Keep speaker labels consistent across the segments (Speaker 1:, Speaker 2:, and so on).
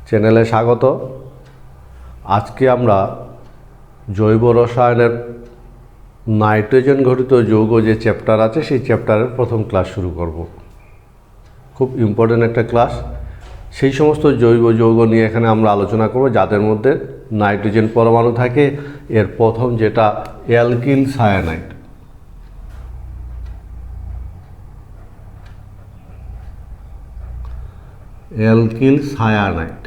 Speaker 1: চ্যানেলে স্বাগত। আজকে আমরা জৈব রসায়নের নাইট্রোজেন ঘটিত যৌগ যে চ্যাপ্টার আছে সেই চ্যাপ্টারের প্রথম ক্লাস শুরু করব। খুব ইম্পর্টেন্ট একটা ক্লাস। সেই সমস্ত জৈব যৌগ নিয়ে এখানে আমরা আলোচনা করব যাদের মধ্যে নাইট্রোজেন পরমাণু থাকে। এর প্রথম যেটা অ্যালকিল সায়ানাইড। অ্যালকিল সায়ানাইড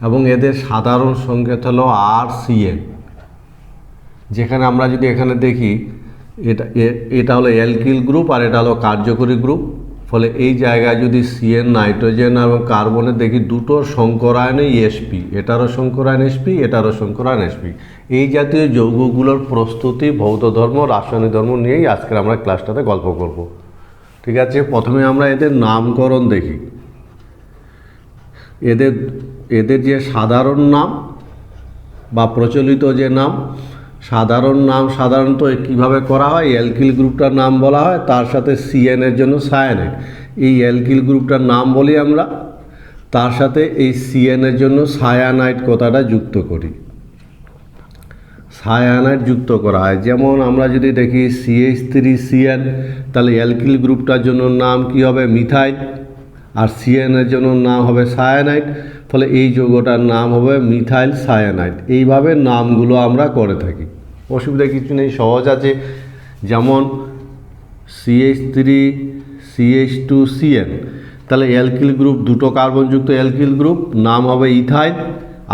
Speaker 1: এবং এদের সাধারণ সংকেত হলো RCN। যেখানে আমরা যদি এখানে দেখি এটা হলো অ্যালকিল গ্রুপ আর এটা হলো কার্যকরী গ্রুপ। ফলে এই জায়গায় যদি CN নাইট্রোজেন এবং কার্বনের দেখি দুটোর সংকরায়নে SP, এটারও সংকরায়ন SP, এটারও সংকরায়ন SP। এই জাতীয় যৌগগুলোর প্রস্তুতি, ভৌত ধর্ম, রাসায়নিক ধর্ম নিয়েই আজকে আমরা ক্লাসটাতে গল্প করব। ঠিক আছে, প্রথমে আমরা এদের নামকরণ দেখি। এদের যে সাধারণ নাম বা প্রচলিত যে নাম, সাধারণ নাম সাধারণত কীভাবে করা হয়, অ্যালকিল গ্রুপটার নাম বলা হয়, তার সাথে CN এর জন্য সায়ানাইড। এই অ্যালকিল গ্রুপটার নাম বলি আমরা, তার সাথে এই CN এর জন্য সায়ানাইড কথাটা যুক্ত করি। সায়ানাইড যুক্ত করা হয়। যেমন আমরা যদি দেখি CH3CN, তাহলে অ্যালকিল গ্রুপটার জন্য নাম কি হবে? মিথাইল। আর CN এর জন্য নাম হবে সায়ানাইড। ফলে এই যৌগটার নাম হবে মিথাইল সায়ানাইড। এইভাবে নামগুলো আমরা করে থাকি, অসুবিধা কিছু নেই, সহজ আছে। যেমন CH3CH2CN, তাহলে অ্যালকিল গ্রুপ, দুটো কার্বনযুক্ত অ্যালকিল গ্রুপ, নাম হবে ইথাইল।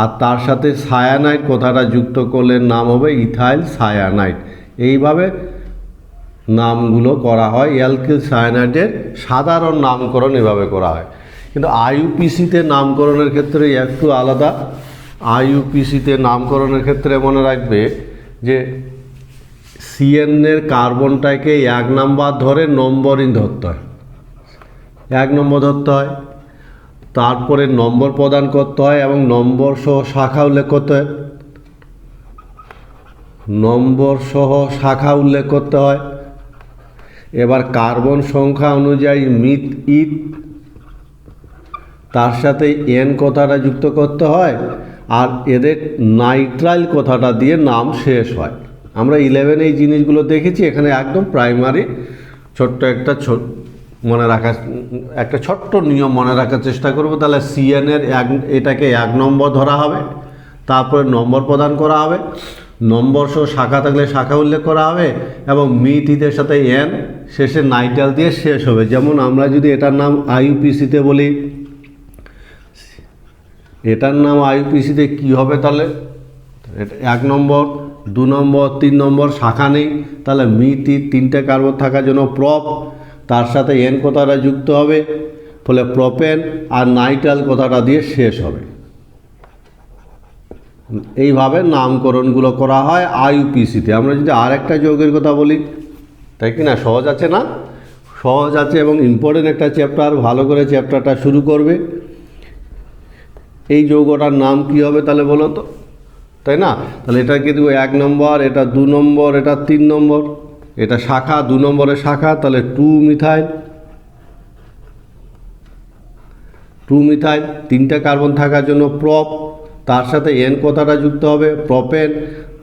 Speaker 1: আর তার সাথে সায়ানাইড কথাটা যুক্ত করলে নাম হবে ইথাইল সায়ানাইড। এইভাবে নামগুলো করা হয়। অ্যালকিল সায়ানাইডের সাধারণ নামকরণ এভাবে করা হয়। কিন্তু IUPACতে নামকরণের ক্ষেত্রে একটু আলাদা। IUPACতে নামকরণের ক্ষেত্রে মনে রাখবে যে CN এর কার্বনটাকে 1 নাম্বার ধরে নম্বরিং ধরতে হয়, 1 নম্বর ধরতে হয়। তারপরে নম্বর প্রদান করতে হয় এবং নম্বর সহ শাখা উল্লেখ করতে হয়, নম্বর সহ শাখা উল্লেখ করতে হয়। এবার কার্বন সংখ্যা অনুযায়ী মিথ ইথ, তার সাথে N কথাটা যুক্ত করতে হয়। আর এদের নাইট্রাইল কথাটা দিয়ে নাম শেষ হয়। আমরা 11 এই জিনিসগুলো দেখেছি। এখানে একদম প্রাইমারি ছোট্ট একটা ছোট্ট নিয়ম মনে রাখার চেষ্টা করব। তাহলে CN এর এটাকে 1 নম্বর ধরা হবে, তারপরে নম্বর প্রদান করা হবে, নম্বর সহ শাখা থাকলে শাখা উল্লেখ করা হবে এবং মিথ ইথের সাথে N, শেষে নাইট্রাইল দিয়ে শেষ হবে। যেমন আমরা যদি এটার নাম IUPACতে বলি, এটার নাম IUPACতে কী হবে? তাহলে 1 নম্বর, 2 নম্বর, 3 নম্বর শাখা নেই। তাহলে মিথ ইথ, 3টে কার্বন থাকার জন্য প্রপ, তার সাথে N কথাটা যুক্ত হবে, ফলে প্রপেন। আর নাইট্রাইল কথাটা দিয়ে শেষ হবে। এইভাবে নামকরণগুলো করা হয় IUPACতে। আমরা যদি আর একটা যৌগের কথা বলি, তাই কি না? সহজ আছে না? সহজ আছে এবং ইম্পর্টেন্ট একটা চ্যাপ্টার। ভালো করে চ্যাপ্টারটা শুরু করবে। এই যৌগটার নাম কি হবে তাহলে বলো তো, তাই না? তাহলে এটা কিন্তু 1 নম্বর, এটা 2 নম্বর, এটা 3 নম্বর, এটা শাখা, 2 নম্বরের শাখা, তাহলে 2 মিথাইল। 2 মিথাইল, 3টে কার্বন থাকার জন্য প্রপ, তার সাথে N কথাটা যুক্ত হবে, প্রপেন,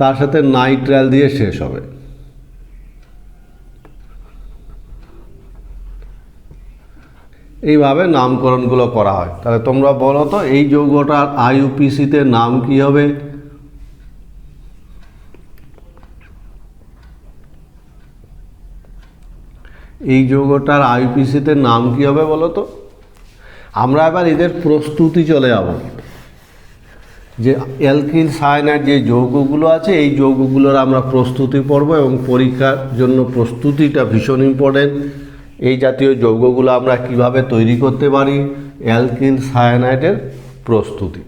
Speaker 1: তার সাথে নাইট্রাইল দিয়ে শেষ হবে। এইভাবে নামকরণগুলো করা হয়। তাহলে তোমরা বলো তো এই যৌগটার IUPACতে নাম কি হবে? এই যৌগটার IUPACতে নাম কি হবে বলো তো? আমরা এবার এদের প্রস্তুতি চলে যাব। যে অ্যালকিল সায়ানাইড যে যৌগগুলো আছে, এই যৌগগুলোর আমরা প্রস্তুতি পড়ব এবং পরীক্ষার জন্য প্রস্তুতিটা ভীষণ ইম্পর্টেন্ট। এই জাতীয় যৌগগুলো আমরা কিভাবে তৈরি করতে পারি, অ্যালকিল সায়ানাইডের প্রস্তুতি।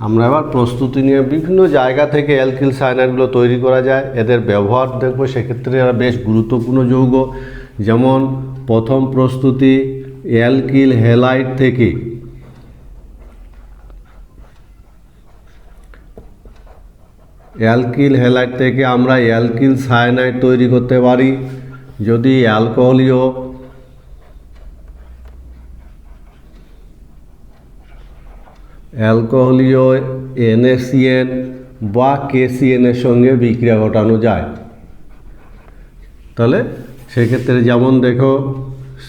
Speaker 1: আমরা এবার প্রস্তুতি নিয়ে বিভিন্ন জায়গা থেকে অ্যালকিল সায়ানাইডগুলো তৈরি করা যায়, এদের ব্যবহার দেখব। সেক্ষেত্রে এরা বেশ গুরুত্বপূর্ণ যৌগ। যেমন প্রথম প্রস্তুতি অ্যালকিল হ্যালাইড থেকে অ্যালকিল হ্যালাইড থেকে আমরা অ্যালকিল সায়ানাইড তৈরি করতে পারি যদি অ্যালকোহলীয় NaCN বা KCN এর সঙ্গে বিক্রিয়া ঘটানো যায়। তাহলে সেক্ষেত্রে যেমন দেখো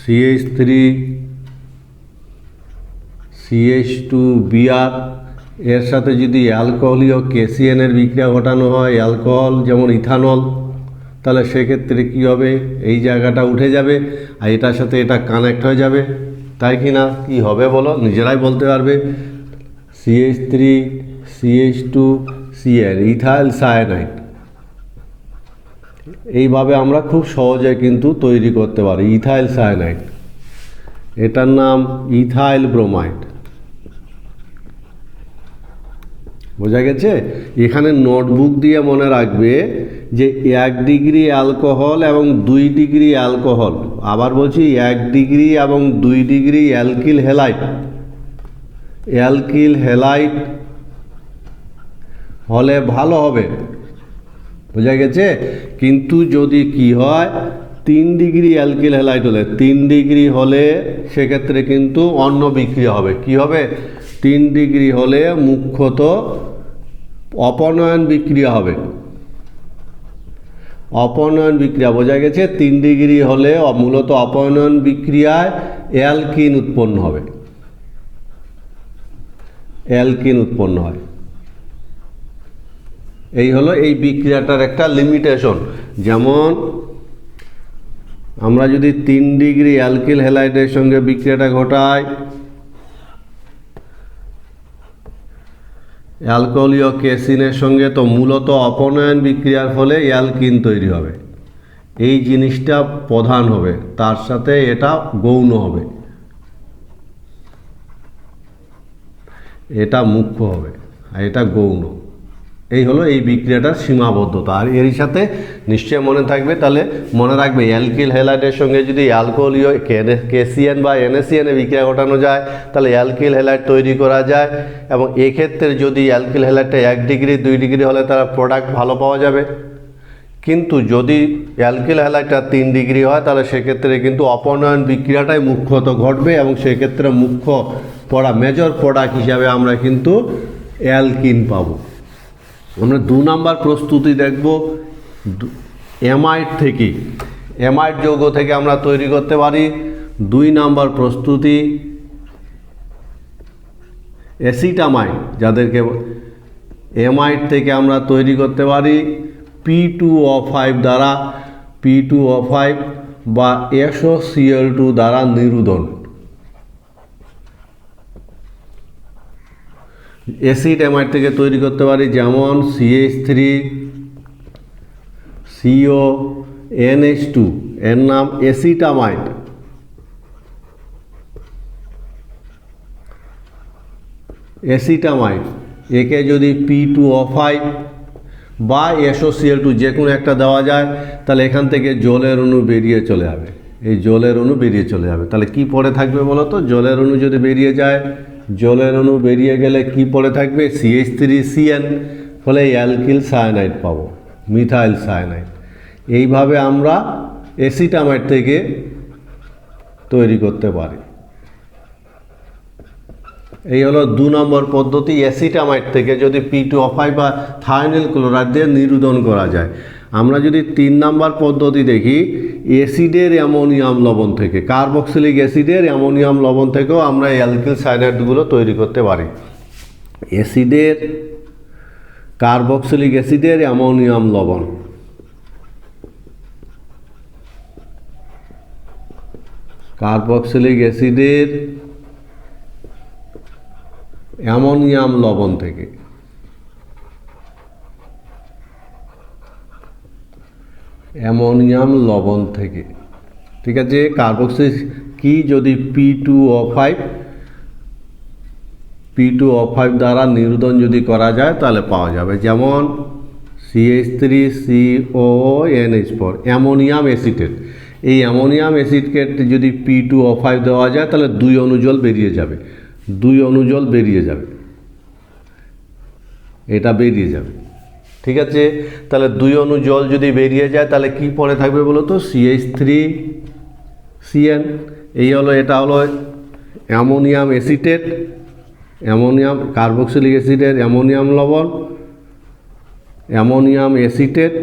Speaker 1: CH3 CH2Br এর সাথে যদি অ্যালকোহলীয় KCN এর বিক্রিয়া ঘটানো হয়, অ্যালকোহল যেমন ইথানল, তাহলে সেক্ষেত্রে কী হবে, এই জায়গাটা উঠে যাবে আর এটার সাথে এটা কানেক্ট হয়ে যাবে, তাই কি না? কী হবে বলো, নিজেরাই বলতে পারবে। CH3 CH2CN ethyl cyanide. এইভাবে আমরা খুব সহজে কিন্তু তৈরি করতে পারি ইথাইল সায়ানাইড। এটার নাম ইথাইল ব্রোমাইড। বোঝা গেছে? এখানে নোটবুক দিয়ে মনে রাখবে যে 1 ডিগ্রি অ্যালকোহল এবং 2 ডিগ্রি অ্যালকোহল, আবার বলছি 1 ডিগ্রি এবং 2 ডিগ্রি অ্যালকিল হ্যালাইড হলে ভালো হবে। বোঝা গেছে? কিন্তু যদি কি হয়, 3 ডিগ্রি অ্যালকিল হ্যালাইড হলে, 3 ডিগ্রি হলে সেক্ষেত্রে কিন্তু অন্য বিক্রিয়া হবে। কি হবে? 3 ডিগ্রি হলে মুখ্যত অপনয়ন বিক্রিয়া হবে। অপনয়ন বিক্রিয়া, বোঝা গেছে? 3 ডিগ্রি হলে মূলত অপনয়ন বিক্রিয়ায় অ্যালকিন উৎপন্ন হবে, অ্যালকিন উৎপন্ন হয়। এই হলো এই বিক্রিয়াটার একটা লিমিটেশন। যেমন আমরা যদি 3 ডিগ্রি অ্যালকিল হ্যালাইডের সঙ্গে বিক্রিয়াটা ঘটাই অ্যালকোহলীয় কেসিনের সঙ্গে, তো মূলত অপনয়ন বিক্রিয়ার ফলে অ্যালকিন তৈরি হবে। এই জিনিসটা প্রধান হবে, তার সাথে এটা গৌণ হবে, এটা মুখ্য হবে আর এটা গৌণ। এই হলো এই বিক্রিয়াটার সীমাবদ্ধতা। আর এরই সাথে নিশ্চয় মনে থাকবে, তাহলে মনে রাখবে অ্যালকিল হ্যালাইডের সঙ্গে যদি অ্যালকোহলীয় KCN বা NaCN এ বিক্রিয়া ঘটানো যায় তাহলে অ্যালকিল হ্যালাইড তৈরি করা যায়। এবং এক্ষেত্রে যদি অ্যালকিল হ্যালাইডটা 1 ডিগ্রি 2 ডিগ্রি হলে তার প্রোডাক্ট ভালো পাওয়া যাবে। কিন্তু যদি অ্যালকিল হ্যালাইডটা 3 ডিগ্রি হয় তাহলে সেক্ষেত্রে কিন্তু অপনয়ন বিক্রিয়াটাই মুখ্যত ঘটবে এবং সেক্ষেত্রে মুখ্য মেজর প্রোডাক্ট হিসাবে আমরা কিন্তু অ্যালকিন পাবো। আমরা 2 নাম্বার প্রস্তুতি দেখব অ্যামাইড থেকে। অ্যামাইড যৌগ থেকে আমরা তৈরি করতে পারি 2 নাম্বার প্রস্তুতি অ্যাসিটামাইড, যাদেরকে অ্যামাইড থেকে আমরা তৈরি করতে পারি P2O5 দ্বারা, P2O5 বা SOCl2 দ্বারা নিরুদন। অ্যাসিড অ্যামাইড থেকে তৈরি করতে পারি যেমন CH3 CONH2, এর নাম অ্যাসিটামাইড। অ্যাসিটামাইড একে যদি P2O5 বা SOCl2 যে কোনো একটা দেওয়া যায় তাহলে এখান থেকে জলের অণু বেরিয়ে চলে যাবে, এই জলের অণু বেরিয়ে চলে যাবে। তাহলে কি পড়ে থাকবে বলো তো? জলের অণু যদি বেরিয়ে যায়, জলের অণু বেরিয়ে গেলে কি পড়ে থাকবে? CH3CN, ফলে অ্যালকিল সায়ানাইড পাবো, মিথাইল সায়ানাইড। এইভাবে আমরা অ্যাসিটামাইড থেকে তৈরি করতে পারি। এই হলো 2 নম্বর পদ্ধতি। অ্যাসিটামাইড থেকে যদি P2O5 বা থায়োনিল ক্লোরাইড দিয়ে নিরুদন করা যায়। আমরা যদি 3 নম্বর পদ্ধতি দেখি, অ্যাসিডের অ্যামোনিয়াম লবণ থেকে, কার্বক্সিলিক অ্যাসিডের অ্যামোনিয়াম লবণ থেকেও আমরা অ্যালকিল সায়ানাইডগুলো তৈরি করতে পারি। অ্যাসিডের কার্বক্সিলিক অ্যাসিডের অ্যামোনিয়াম লবণ, কার্বক্সিলিক অ্যাসিডের অ্যামোনিয়াম লবণ থেকে, অ্যামোনিয়াম লবণ থেকে, ঠিক আছে। কার্বক্সিল কি, যদি P2O5 দ্বারা নিরুদন যদি করা যায় তাহলে পাওয়া যাবে, যেমন CH3COONH4 অ্যামোনিয়াম অ্যাসিটেট। এই অ্যামোনিয়াম অ্যাসিডকে যদি P2O5 দেওয়া যায় তাহলে 2 অণু জল বেরিয়ে যাবে, 2 অণু জল বেরিয়ে যাবে, এটা বেরিয়ে যাবে, ঠিক আছে, তাহলে 2 অণু জল যদি বেরিয়ে যায় তাহলে কি পরে থাকবে বলো তো, CH3CN। এই হলো, এটা হলো অ্যামোনিয়াম অ্যাসিটেট, অ্যামোনিয়াম কার্বক্সিলিক অ্যাসিডের অ্যামোনিয়াম লবণ, অ্যামোনিয়াম অ্যাসিটেট,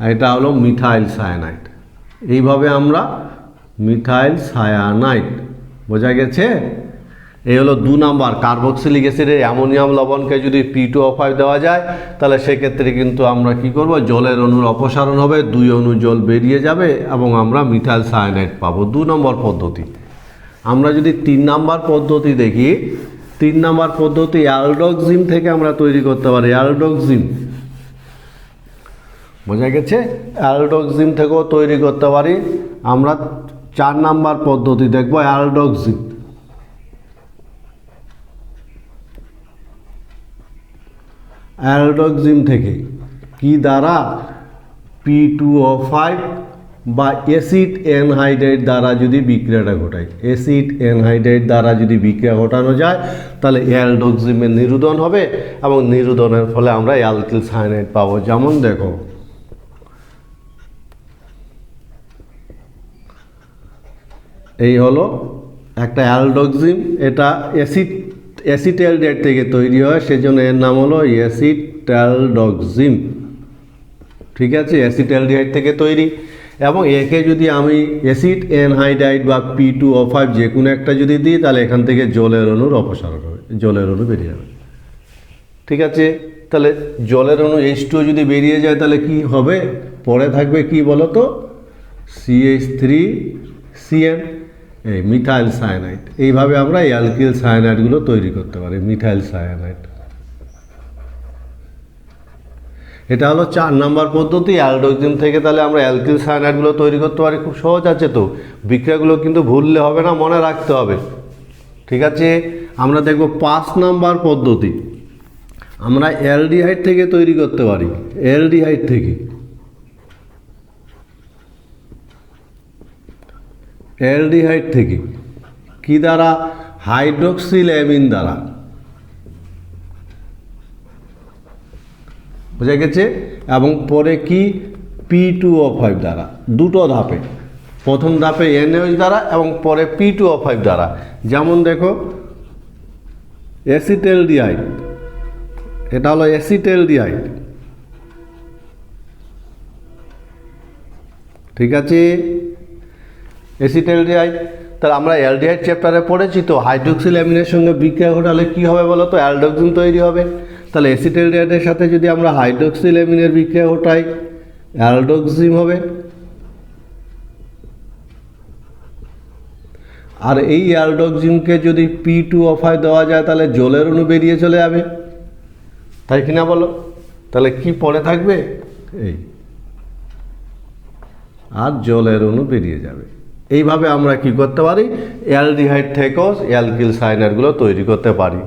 Speaker 1: আর এটা হলো মিথাইল সায়ানাইড। এইভাবে আমরা মিথাইল সায়ানাইড, বোঝা গেছে? এই হলো 2 নাম্বার, কার্বক্সিলিক অ্যাসিডের অ্যামোনিয়াম লবণকে যদি P2O5 দেওয়া যায় তাহলে সেক্ষেত্রে কিন্তু আমরা কি করব, জলের অণুর অপসারণ হবে, 2 অণু জল বেরিয়ে যাবে এবং আমরা মিথাইল সায়ানাইড পাবো। 2 নম্বর পদ্ধতি। আমরা যদি 3 নাম্বার পদ্ধতি দেখি, 3 নাম্বার পদ্ধতি অ্যালডোক্সিম থেকে আমরা তৈরি করতে পারি। অ্যালডোক্সিম, বোঝা গেছে? অ্যালডোক্সিম থেকেও তৈরি করতে পারি। আমরা 4 নাম্বার পদ্ধতি দেখব, অ্যালডোক্সিম। অ্যালডোক্সিম থেকে কি দ্বারা, P2O5 বা অ্যাসিড অ্যানহাইড্রাইড দ্বারা যদি বিক্রিয়াটা ঘটায়, অ্যাসিড অ্যানহাইড্রাইড দ্বারা যদি বিক্রিয়া ঘটানো যায় তাহলে অ্যালডোক্সিমের নিরোধন হবে এবং নিরোধনের ফলে আমরা অ্যালকিল সায়ানাইড পাবো। যেমন দেখো, এই হলো একটা অ্যালডোক্সিম, এটা অ্যাসিটালডেহাইড থেকে তৈরি হয়, সেজন্য এর নাম হলো অ্যাসিটালডোক্সিম। ঠিক আছে, অ্যাসিটালডেহাইড থেকে তৈরি, এবং একে যদি আমি অ্যাসিড অ্যানহাইড্রাইড বা P2O5 যে কোনো একটা যদি দিই তাহলে এখান থেকে জলের অণুর অপসারণ হবে, জলের অণু বেরিয়ে যাবে। ঠিক আছে, তাহলে জলের অণু H2O যদি বেরিয়ে যায় তাহলে কি হবে, পরে থাকবে কি বলো তো, CH3CN, এই মিথাইল সায়ানাইড। এইভাবে আমরা অ্যালকিল সায়ানাইডগুলো তৈরি করতে পারি, মিথাইল সায়ানাইড। এটা হলো 4 নাম্বার পদ্ধতি অ্যালডোক্সিম থেকে। তাহলে আমরা অ্যালকিল সায়ানাইডগুলো তৈরি করতে পারি, খুব সহজ আছে তো। বিক্রিয়াগুলো কিন্তু ভুললে হবে না, মনে রাখতে হবে। ঠিক আছে, আমরা দেখব 5 নাম্বার পদ্ধতি। আমরা অ্যালডিহাইড থেকে তৈরি করতে পারি, অ্যালডিহাইড থেকে। অ্যালডিহাইড থেকে কি দ্বারা, হাইড্রোক্সিল অ্যামিন দ্বারা, বোঝা গেছে? এবং পরে কি, P2O5 দ্বারা। দুটো ধাপে, প্রথম ধাপে NaOH দ্বারা এবং পরে P2O5 দ্বারা। যেমন দেখো, অ্যাসিটালডিহাইড, এটা হলো অ্যাসিটালডিহাইড। ঠিক আছে, অ্যাসিটালডিহাইড। তাহলে আমরা অ্যালডিহাইড চ্যাপ্টারে পড়েছি তো, হাইড্রোক্সিল অ্যামিনের সঙ্গে বিক্রিয়া ঘটালে কী হবে বলো তো, অ্যালডোক্সিম তৈরি হবে। তাহলে অ্যাসিটালডিহাইডের সাথে যদি আমরা হাইড্রোক্সিল অ্যামিনের বিক্রিয়া ঘটাই, অ্যালডোক্সিম হবে। আর এই অ্যালডোক্সিমকে যদি P2O5 দেওয়া যায় তাহলে জলের অণু বেরিয়ে চলে যাবে, তাই কিনা বলো? তাহলে কি পরে থাকবে, এই, আর জলের অণু বেরিয়ে যাবে। এইভাবে আমরা কি করতে পারি, অ্যালডিহাইড থেকেও অ্যালকিল সায়ানাইডগুলো তৈরি করতে পারি।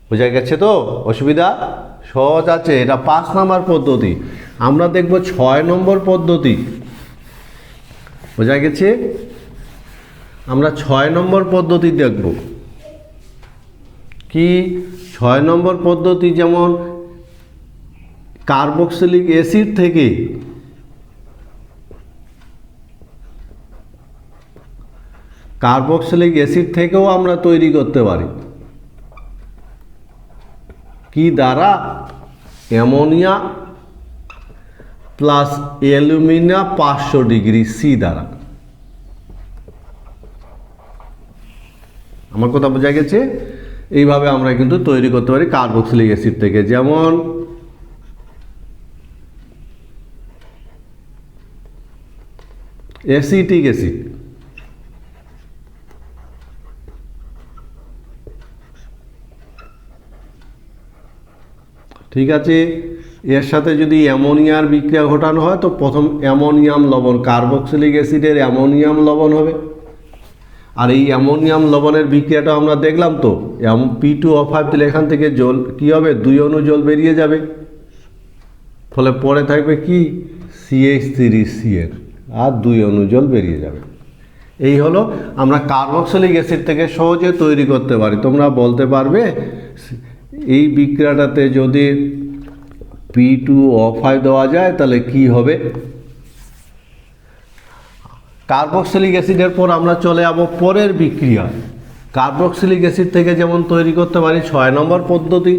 Speaker 1: বোঝা গেছে তো? অসুবিধা? সহজ আছে। এটা 5 নাম্বার পদ্ধতি। আমরা দেখব 6 নম্বর পদ্ধতি। বোঝা গেছে? আমরা 6 নম্বর পদ্ধতি দেখব। কি 6 নম্বর পদ্ধতি, যেমন কার্বক্সিলিক অ্যাসিড থেকে কার্বক্সিলিক অ্যাসিড থেকেও আমরা তৈরি করতে পারি। কি দ্বারা, ammonia plus alumina 500 degree C দ্বারা। আমার কথা বোঝা গেছে? এইভাবে আমরা কিন্তু তৈরি করতে পারি কার্বক্সিলিক অ্যাসিড থেকে। যেমন অ্যাসিটিক অ্যাসিড, ঠিক আছে, এর সাথে যদি অ্যামোনিয়ার বিক্রিয়া ঘটানো হয় তো প্রথম অ্যামোনিয়াম লবণ, কার্বক্সিলিক অ্যাসিডের অ্যামোনিয়াম লবণ হবে। আর এই অ্যামোনিয়াম লবণের বিক্রিয়াটা আমরা দেখলাম তো, P2O5 দিলে এখান থেকে জল কি হবে, 2 অণু জল বেরিয়ে যাবে, ফলে পরে থাকবে কি, CH3CN, আর 2 অণু জল বেরিয়ে যাবে। এই হলো আমরা কার্বক্সিলিক অ্যাসিড থেকে সহজে তৈরি করতে পারি। তোমরা বলতে পারবে এই বিক্রিয়াটাতে যদি P2O5 দেওয়া যায় তাহলে কি হবে? কার্বক্সিলিক অ্যাসিডের পর আমরা চলে যাব পরের বিক্রিয়া। কার্বক্সিলিক অ্যাসিড থেকে যেমন তৈরি করতে পারি 6 নম্বর পদ্ধতি,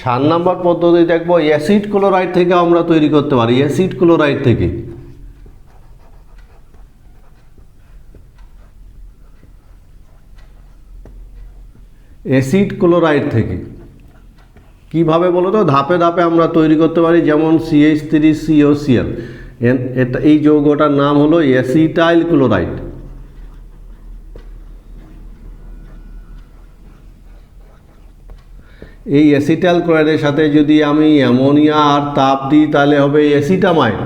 Speaker 1: 7 নম্বর পদ্ধতি দেখব অ্যাসিড ক্লোরাইড থেকে আমরা তৈরি করতে পারি। অ্যাসিড ক্লোরাইড থেকে কিভাবে বলো তো? ধাপে ধাপে আমরা তৈরি করতে পারি। যেমন CH3COCl, এটা এই যৌগটার নাম হলো অ্যাসিটাইল ক্লোরাইড। এই অ্যাসিটাইল ক্লোরাইডের সাথে যদি আমি অ্যামোনিয়া আর তাপ দিই তাহলে হবে অ্যাসিটামাইড,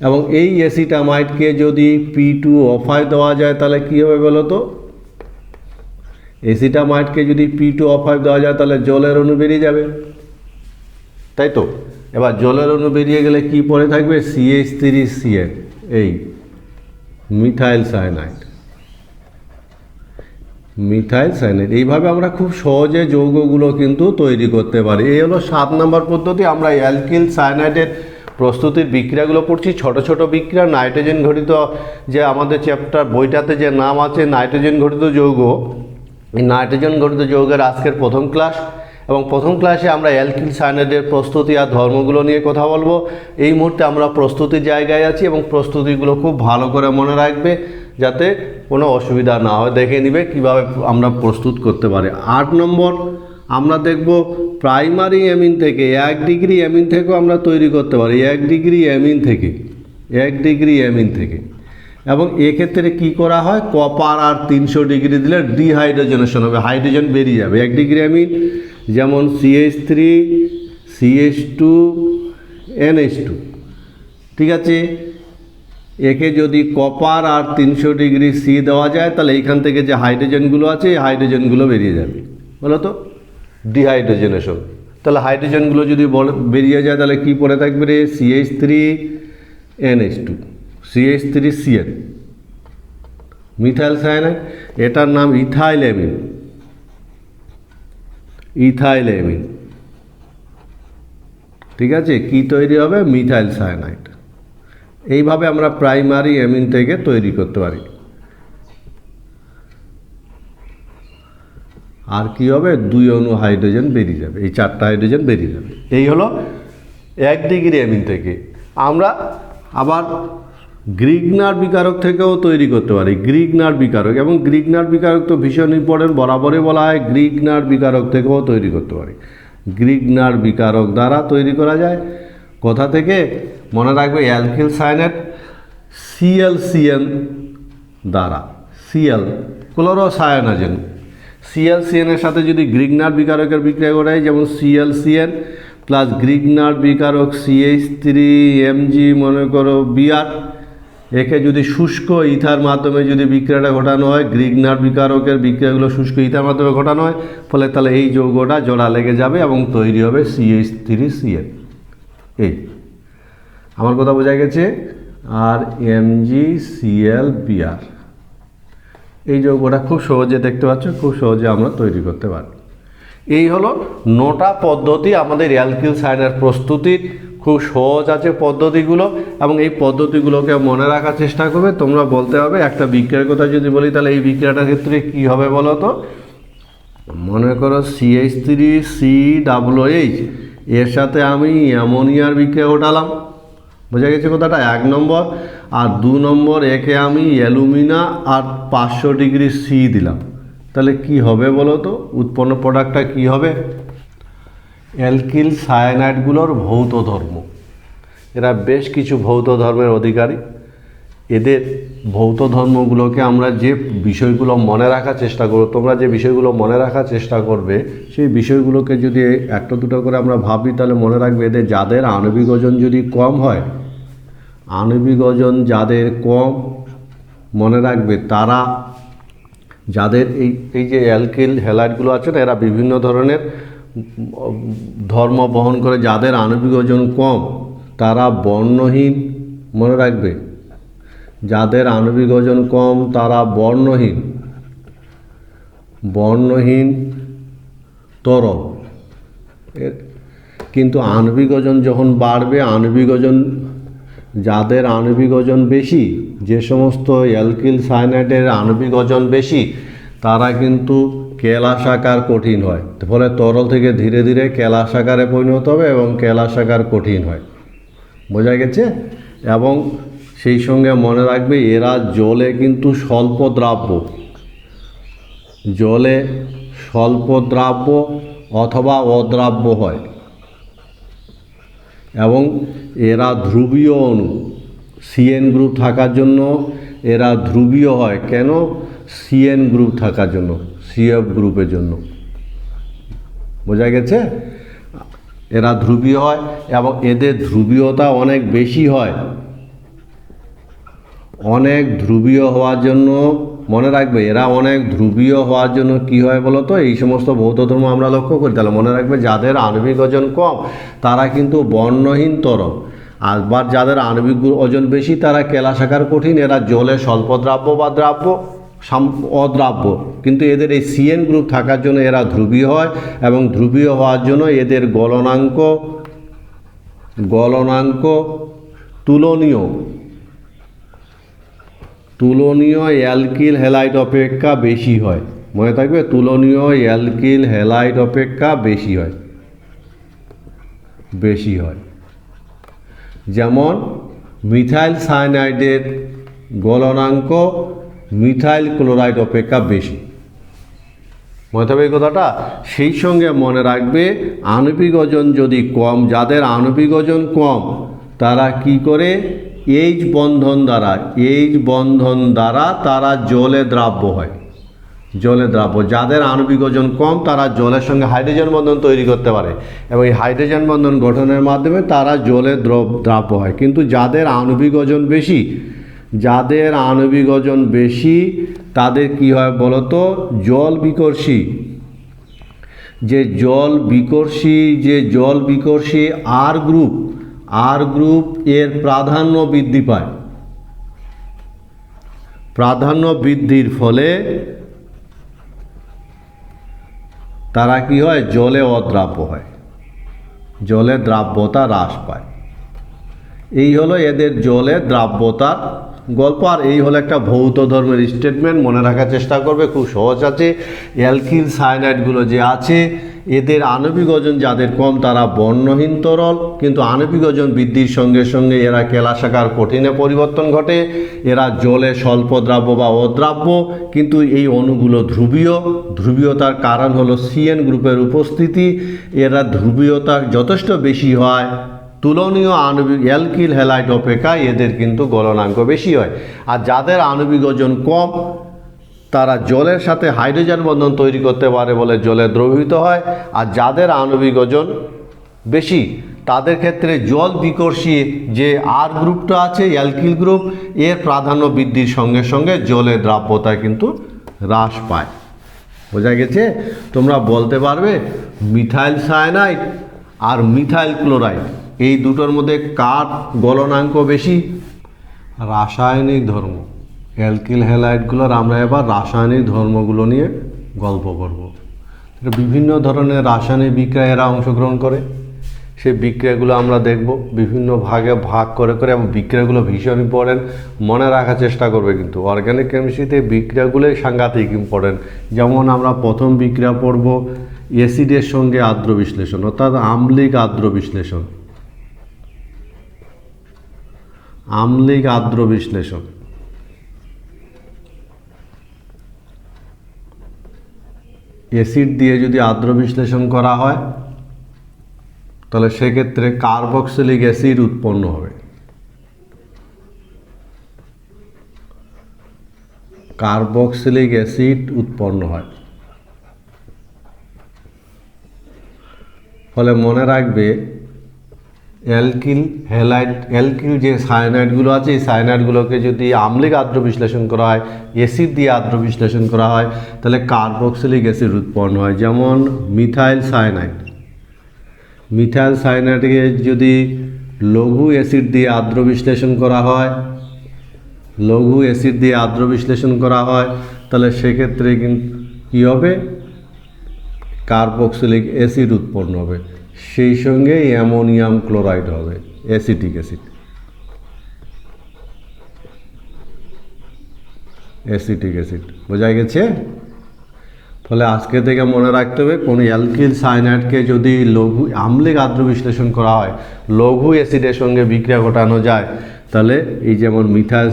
Speaker 1: এবং এই অ্যাসিটামাইডকে যদি P2O5 দেওয়া যায় তাহলে কি হবে বলো তো? অ্যাসিটামাইডকে যদি P2O5 দেওয়া যায় তাহলে জলের অণু বেরিয়ে যাবে, তাই তো? এবার জলের অণু বেরিয়ে গেলে কি পড়ে থাকবে? CH3Cl, এই মিথাইল সায়ানাইড। এইভাবে আমরা খুব সহজে যৌগগুলো কিন্তু তৈরি করতে পারি। এই হলো 7 নম্বর পদ্ধতি। আমরা অ্যালকিল সায়ানাইডের প্রস্তুতির বিক্রিয়াগুলো পড়ছি, ছোট ছোট বিক্রিয়া, নাইট্রোজেন ঘটিত, যে আমাদের চ্যাপ্টার বইটাতে যে নাম আছে নাইট্রোজেন ঘটিত যৌগ, এই নাইট্রোজেন ঘটিত যৌগের আজকের প্রথম ক্লাস। এবং প্রথম ক্লাসে আমরা অ্যালকিল সায়ানাইডের প্রস্তুতি আর ধর্মগুলো নিয়ে কথা বলবো। এই মুহূর্তে আমরা প্রস্তুতির জায়গায় আছি এবং প্রস্তুতিগুলো খুব ভালো করে মনে রাখবে যাতে কোনো অসুবিধা না হয়। দেখে নিবে কিভাবে আমরা প্রস্তুত করতে পারি। 8 নম্বর আমরা দেখব প্রাইমারি অ্যামিন থেকে, 1 ডিগ্রি অ্যামিন থেকেও আমরা তৈরি করতে পারি। 1 ডিগ্রি অ্যামিন থেকে এবং এক্ষেত্রে কি করা হয়? কপার আর 300 ডিগ্রি দিলে ডিহাইড্রোজেনেশন হবে, হাইড্রোজেন বেরিয়ে যাবে। 1 ডিগ্রি অ্যামিন যেমন CH3 CH2 NH2, ঠিক আছে? একে যদি কপার আর 300 ডিগ্রি সি দেওয়া যায় তাহলে এইখান থেকে যে হাইড্রোজেনগুলো আছে এই হাইড্রোজেনগুলো বেরিয়ে যাবে, বলো তো? ডিহাইড্রোজেনেশন। তাহলে হাইড্রোজেনগুলো যদি বেরিয়ে যায় তাহলে কি পড়ে থাকবে রে? CH3NH2, CH3Cl, methyl cyanide. এটার নাম ইথাইল অ্যামিন। ঠিক আছে? কি তৈরি হবে? Methyl cyanide. এইভাবে আমরা প্রাইমারি অ্যামিন থেকে তৈরি করতে পারি। আর কি হবে? 2 অণু হাইড্রোজেন বেরিয়ে যাবে, এই 4টা হাইড্রোজেন বেরিয়ে যাবে। এই হলো 1 ডিগ্রি অ্যামিন থেকে। আমরা আবার গ্রিগনার বিকারক থেকেও তৈরি করতে পারি। গ্রিগনার বিকারক, এবং গ্রিগনার বিকারক তো ভীষণ ইম্পর্টেন্ট, বরাবরই বলা হয়। গ্রিগনার বিকারক থেকেও তৈরি করতে পারি। গ্রিগনার বিকারক দ্বারা তৈরি করা যায় কোথা থেকে? মনে রাখবে অ্যালকিল সায়ানাইড ClCN দ্বারা, Cl ক্লোরোসায়ানোজেন, ClCN এর সাথে যদি গ্রিগনার বিকারকের বিক্রিয়া করা হয়, যেমন ClCN প্লাস গ্রিগনার বিকারক CH3Mg মনে করো Br, একে যদি শুষ্ক ইথার মাধ্যমে যদি বিক্রিয়াটা ঘটানো হয়, গ্রিগনার বিকারকের বিক্রিয়াগুলো শুষ্ক ইথার মাধ্যমে ঘটানো হয়, ফলে তাহলে এই যৌগটা জোড়া লেগে যাবে এবং তৈরি হবে CH3Cl। এই আমার কথা বোঝা গেছে? আর MgClBr, এই যৌগটা খুব সহজে দেখতে পাচ্ছ, খুব সহজে আমরা তৈরি করতে পারি। এই হলো 9টা পদ্ধতি আমাদের অ্যালকিল সায়ানাইড প্রস্তুতির। খুব সহজ আছে পদ্ধতিগুলো, এবং এই পদ্ধতিগুলোকে মনে রাখার চেষ্টা করবে। তোমরা বলতে হবে একটা বিক্রিয়ার কথা যদি বলি তাহলে এই বিক্রিয়াটার ক্ষেত্রে কি হবে বলো তো? মনে করো CH3COOH, এর সাথে আমি অ্যামোনিয়ার বিক্রিয়া ঘটালাম, বোঝা গেছে কথাটা? 1 নম্বর। আর 2 নম্বর একে আমি অ্যালুমিনা আর 500 ডিগ্রি সি দিলাম, তাহলে কি হবে বলো তো? উৎপন্ন প্রোডাক্টটা কি হবে? অ্যালকিল সায়ানাইডগুলোর ভৌত ধর্ম, এরা বেশ কিছু ভৌত ধর্মের অধিকারী। এদের ভৌত ধর্মগুলোকে আমরা যে বিষয়গুলো মনে রাখার চেষ্টা করব, তোমরা যে বিষয়গুলো মনে রাখার চেষ্টা করবে সেই বিষয়গুলোকে যদি একটা দুটো করে আমরা ভাবি তাহলে মনে রাখবে এদের যাদের আণবিক ওজন যদি কম হয়, আণবিক ওজন যাদের কম, মনে রাখবে তারা, যাদের এই যে অ্যালকিল হ্যালাইডগুলো আছে না, এরা বিভিন্ন ধরনের ধর্ম বহন করে। যাদের আণবিক ওজন কম তারা বর্ণহীন, মনে রাখবে যাদের আণবিক ওজন কম তারা বর্ণহীন তরল। কিন্তু আণবিক ওজন যখন বাড়বে, আণবিক ওজন যাদের আণবিক ওজন বেশি, যে সমস্ত অ্যালকিল সায়ানাইডের আণবিক ওজন বেশি, তারা কিন্তু কেলাসাকার কঠিন হয়, ফলে তরল থেকে ধীরে ধীরে কেলাসাকারে পরিণত হবে এবং কেলাসাকার কঠিন হয়। বোঝা গেছে? এবং সেই সঙ্গে মনে রাখবে এরা জলে কিন্তু স্বল্প দ্রাব্য, জলে স্বল্প দ্রাব্য অথবা অদ্রাব্য হয় এবং এরা ধ্রুবীয় অণু, সিএন গ্রুপ থাকার জন্য এরা ধ্রুবীয় হয়। কেন? সিএন গ্রুপ থাকার জন্য, সিএফ গ্রুপের জন্য। বোঝা গেছে? এরা ধ্রুবীয় হয় এবং এদের ধ্রুবীয়তা অনেক বেশি হয়। অনেক ধ্রুবীয় হওয়ার জন্য মনে রাখবে, এরা অনেক ধ্রুবীয় হওয়ার জন্য কি হয় বলো তো? এই সমস্ত ভৌত ধর্ম আমরা লক্ষ্য করি, তাহলে মনে রাখবে যাদের আণবিক ওজন কম তারা কিন্তু বর্ণহীন তরল, আবার যাদের আণবিক ওজন বেশি তারা কেলাসাকার কঠিন, এরা জলে স্বল্প দ্রাব্য বা দ্রাব্য অদ্রাব্য। কিন্তু এদের এই সিএন গ্রুপ থাকার জন্য এরা ধ্রুবীয় হয় এবং ধ্রুবীয় হওয়ার জন্য এদের গলনাঙ্ক তুলনীয় অ্যালকিল হ্যালাইড অপেক্ষা বেশি হয়। মনে থাকবে, তুলনীয় অ্যালকিল হ্যালাইড অপেক্ষা বেশি হয়। যেমন মিথাইল সায়ানাইডের গলনাঙ্ক মিথাইল ক্লোরাইড অপেক্ষা বেশি। মনে থাকবে এই কথাটা? সেই সঙ্গে মনে রাখবে আণবিক ওজন যদি কম, যাদের আণবিক ওজন কম তারা কি করে? এইচ বন্ধন দ্বারা তারা জলে দ্রাব্য হয়, জলে দ্রাব্য। যাদের আণবিক ওজন কম তারা জলের সঙ্গে হাইড্রোজেন বন্ধন তৈরি করতে পারে এবং এই হাইড্রোজেন বন্ধন গঠনের মাধ্যমে তারা জলে দ্রাব্য হয়। কিন্তু যাদের আণবিক ওজন বেশি তাদের কি হয় বলতো? জল বিকর্ষী আর গ্রুপ এর প্রাধান্য বৃদ্ধি পায়। প্রাধান্য বৃদ্ধির ফলে তারা কি হয়? জলে অদ্রাব্য হয়, জলে দ্রাব্যতা হ্রাস পায়। এই হলো এদের জলে দ্রাব্যতার গল্প। আর এই হলো একটা ভৌত ধর্মের স্টেটমেন্ট, মনে রাখার চেষ্টা করবে, খুব সহজ আছে। অ্যালকিল সায়ানাইডগুলো যে আছে এদের আণবিক ওজন যাদের কম তারা বর্ণহীন তরল, কিন্তু আণবিক ওজন বৃদ্ধির সঙ্গে সঙ্গে এরা কেলাসাকার কঠিনে পরিবর্তন ঘটে, এরা জলে স্বল্প দ্রাব্য বা অদ্রাব্য। কিন্তু এই অণুগুলো ধ্রুবীয়তার কারণ হলো সিএন গ্রুপের উপস্থিতি। এরা ধ্রুবীয়তা যথেষ্ট বেশি হয় তুলনীয় আণবিক অ্যালকিল হ্যালাইড অপেক্ষা, এদের কিন্তু গলনাঙ্ক বেশি হয়। আর যাদের আণবিক ওজন কম তারা জলের সাথে হাইড্রোজেন বন্ধন তৈরি করতে পারে বলে জলে দ্রবীভূত হয়। আর যাদের আণবিক ওজন বেশি তাদের ক্ষেত্রে জল বিকর্ষী যে আর গ্রুপটা আছে, অ্যালকিল গ্রুপ, এর প্রাধান্য বৃদ্ধির সঙ্গে সঙ্গে জলের দ্রাব্যতা কিন্তু হ্রাস পায়। বোঝা গেছে? তোমরা বলতে পারবে মিথাইল সায়ানাইড আর মিথাইল ক্লোরাইড এই দুটোর মধ্যে কার গলনাঙ্ক বেশি? রাসায়নিক ধর্ম, অ্যালকিল হ্যালাইডগুলোর আমরা এবার রাসায়নিক ধর্মগুলো নিয়ে গল্প করব। বিভিন্ন ধরনের রাসায়নিক বিক্রিয়ায় এরা অংশগ্রহণ করে, সেই বিক্রিয়াগুলো আমরা দেখব বিভিন্ন ভাগে ভাগ করে এবং বিক্রিয়াগুলো ভীষণ ইম্পর্টেন্ট, মনে রাখার চেষ্টা করবে। কিন্তু অর্গানিক কেমিস্ট্রিতে বিক্রিয়াগুলোই সাংঘাতিক ইম্পর্টেন্ট। যেমন আমরা প্রথম বিক্রিয়া পড়ব অ্যাসিডের সঙ্গে আর্দ্র বিশ্লেষণ, অর্থাৎ আম্লিক আর্দ্র বিশ্লেষণ। অ্যাসিড দিয়ে যদি আর্দ্র বিশ্লেষণ করা হয় তাহলে সেক্ষেত্রে কার্বক্সিলিক অ্যাসিড উৎপন্ন হবে। ফলে মনে রাখবে অ্যালকিল যে সায়ানাইডগুলো আছে এই সায়ানাইডগুলোকে যদি আম্লিক আর্দ্র বিশ্লেষণ করা হয়, অ্যাসিড দিয়ে আর্দ্র বিশ্লেষণ করা হয় তাহলে কার্বক্সিলিক অ্যাসিড উৎপন্ন হয়। যেমন মিথাইল সায়ানাইডকে যদি লঘু অ্যাসিড দিয়ে আর্দ্র বিশ্লেষণ করা হয় তাহলে সেক্ষেত্রে কিন্তু কী হবে? কার্বক্সিলিক অ্যাসিড উৎপন্ন হবে, সেই সঙ্গে অ্যামোনিয়াম ক্লোরাইড হবে, অ্যাসিটিক অ্যাসিড। অ্যাসিটিক অ্যাসিড বোঝা গেছে? ফলে আজকে থেকে মনে রাখতে হবে কোনো অ্যালকিল সায়ানাইডকে যদি লঘু আম্লিক আদ্র বিশ্লেষণ করা হয়, লঘু অ্যাসিডের সঙ্গে বিক্রিয়া ঘটানো যায়, তাহলে এই যেমন মিথাইল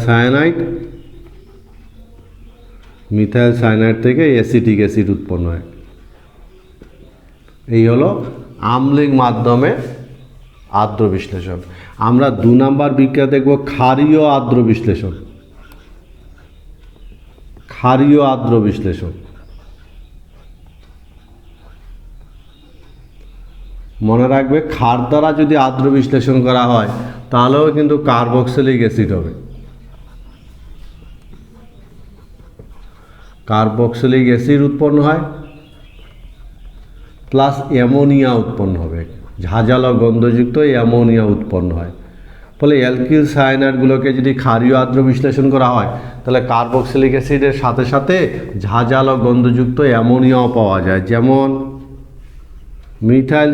Speaker 1: সায়ানাইড থেকে অ্যাসিটিক অ্যাসিড উৎপন্ন হয়। এই হলো আম্লিক মাধ্যমে আদ্র বিশ্লেষণ। আমরা 2 নাম্বার বিক্রিয়া দেখব ক্ষারীয় আদ্র বিশ্লেষণ। ক্ষারীয় আদ্র বিশ্লেষণ মনে রাখবে, ক্ষার দ্বারা যদি আদ্র বিশ্লেষণ করা হয় তাহলেও কিন্তু কার্বক্সিলিক অ্যাসিড হবে। কার্বক্সিলিক অ্যাসিড উৎপন্ন হয় প্লাস অ্যামোনিয়া উৎপন্ন হবে, ঝাঁঝালো গন্ধযুক্ত অ্যামোনিয়া উৎপন্ন হয়। ফলে অ্যালকিল সায়ানাইডগুলোকে যদি ক্ষারীয় আদ্র বিশ্লেষণ করা হয় তাহলে কার্বক্সিলিক অ্যাসিডের সাথে সাথে ঝাঁঝালো গন্ধযুক্ত অ্যামোনিয়াও পাওয়া যায়। যেমন মিথাইল